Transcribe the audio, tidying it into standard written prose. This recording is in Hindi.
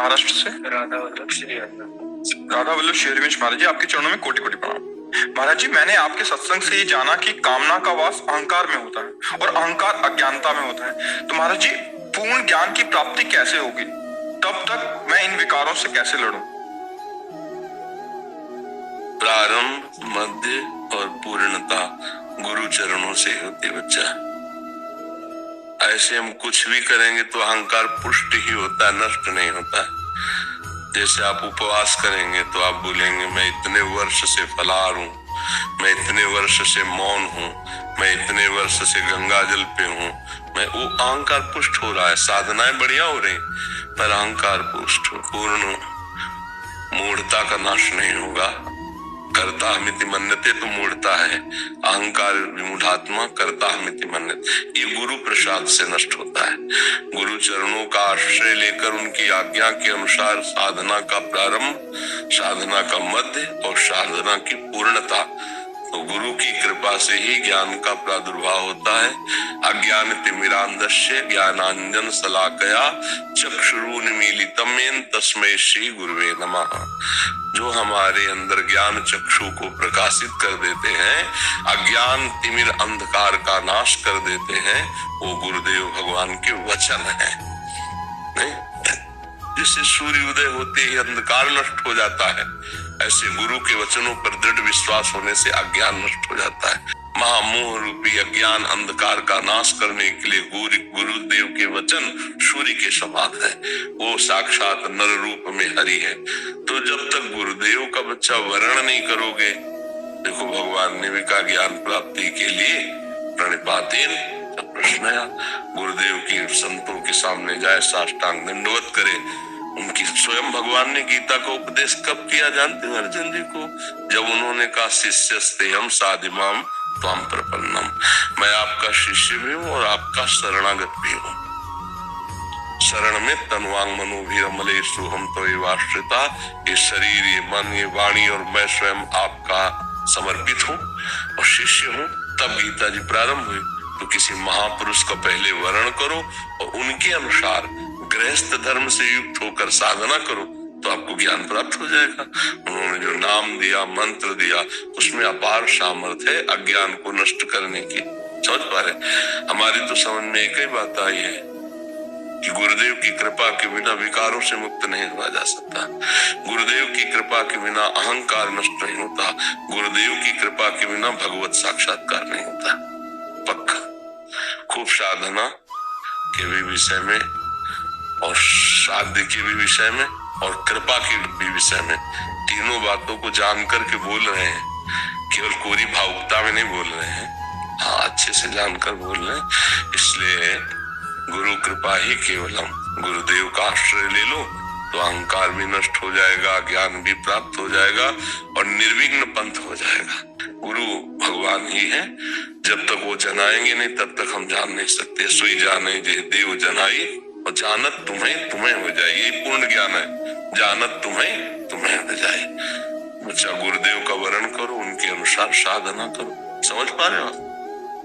महाराष्ट्र से? राधा वल्लभ श्रीहरि। राधा वल्लभ श्रीहरिवंश महाराज जी, आपके चरणों में कोटि कोटि प्रणाम। महाराज जी, मैंने आपके सत्संग से ये जाना कि कामना का वास अहंकार में होता है और अहंकार अज्ञानता में होता है। तो महाराज जी, पूर्ण ज्ञान की प्राप्ति कैसे होगी? तब तक मैं इन विकारों से कैसे लड़ूं? प्रारंभ, मध्य और पूर्णता गुरु चरणों से होती बच्चा। ऐसे हम कुछ भी करेंगे तो अहंकार पुष्ट ही होता है, नष्ट नहीं होता है। जैसे आप उपवास करेंगे तो आप बोलेंगे मैं इतने वर्ष से फलाहार हूँ, मैं इतने वर्ष से मौन हूँ, मैं इतने वर्ष से गंगा जल पे हूँ, मैं वो अहंकार पुष्ट हो रहा है। साधनाएं बढ़िया हो रही पर अहंकार पुष्ट, पूर्ण मूढ़ता का नाश नहीं होगा। कर्ता हमिति मन्यते तो मूढ़ता है, अहंकार विमूढ़ात्मा कर्ता हमिति मन्यते, ये गुरु प्रसाद से नष्ट होता है। गुरु चरणों का आश्रय लेकर उनकी आज्ञा के अनुसार साधना का प्रारंभ, साधना का मध्य और साधना की पूर्णता, तो गुरु की कृपा से ही ज्ञान का प्रादुर्भाव होता है। अज्ञान तिमिरांधस्य ज्ञानांजन शलाकया चक्षुरुन्मीलितं येन तस्मै श्री गुरुवे नमः। जो हमारे अंदर ज्ञान चक्षु को प्रकाशित कर देते हैं, अज्ञान तिमिर अंधकार का नाश कर देते हैं, वो गुरुदेव भगवान के वचन है। नहीं, जिससे सूर्य उदय होते ही अंधकार नष्ट हो जाता है, ऐसे गुरु के वचनों पर दृढ़ विश्वास होने से अज्ञान नष्ट हो जाता है। महामोह रूपी अज्ञान अंधकार का नाश करने के लिए गुरुदेव के वचन सूर्य के समान है, वो साक्षात नर रूप में हरि है। तो जब तक गुरुदेव का बच्चा वर्ण नहीं करोगे, देखो भगवान ने भी कहा ज्ञान प्राप्ति के लिए प्रणिपातेन, प्रश्न आया गुरुदेव की संतों के सामने जाए, साष्टांग दंडवत करे। उनकी स्वयं भगवान ने गीता का उपदेश कब किया जानते हैं अर्जुन जी को? जब उन्होंने कहा शिष्यस्ते हम साधिमाम त्वाम प्रपन्नम, मैं आपका शिष्य भी हूँ और आपका शरणागत भी हूँ। शरण में तनवांग मनोभिरमलेषु हम तो एवाश्रिता, ये शरीर, ये मन, ये वाणी और मैं स्वयं आपका समर्पित हूँ और शिष्य हूँ। तब गीता जी प्रारंभ हुई। तो किसी महापुरुष का पहले वर्ण करो और उनके अनुसार गृहस्थ धर्म से युक्त होकर साधना करो, तो आपको ज्ञान प्राप्त हो जाएगा। उन्होंने जो नाम दिया, मंत्र दिया, उसमें अपार सामर्थ्य है अज्ञान को नष्ट करने की। समझ पा रहे? हमारी तो समझ में एक ही बात आई है कि गुरुदेव की कृपा के बिना विकारों से मुक्त नहीं हुआ जा सकता। गुरुदेव की कृपा के बिना अहंकार नष्ट नहीं होता। गुरुदेव की कृपा के बिना भगवत साक्षात्कार नहीं होता। पक्का। खूब साधना के भी विषय में और साध्य के भी विषय में और कृपा के भी विषय में, तीनों बातों को जान करके बोल रहे हैं। केवल कोरी भावुकता में नहीं बोल रहे हैं, हाँ अच्छे से जानकर बोल रहे हैं। इसलिए गुरु कृपा ही केवलम, गुरुदेव का आश्रय ले लो तो अहंकार भी नष्ट हो जाएगा, ज्ञान भी प्राप्त हो जाएगा और निर्विघ्न पंथ हो जाएगा। गुरु भगवान ही है, जब तक वो जनाएंगे नहीं तब तक हम जान नहीं सकते। सोई जाने जे देव जनाई और जानत तुम्हें तुम्हें हो जाए, ये पूर्ण ज्ञान है। जानत तुम्हें तुम्हें हो जाए। बच्चा गुरुदेव का वर्ण करो, उनके अनुसार साधना करो। समझ पा रहे हो?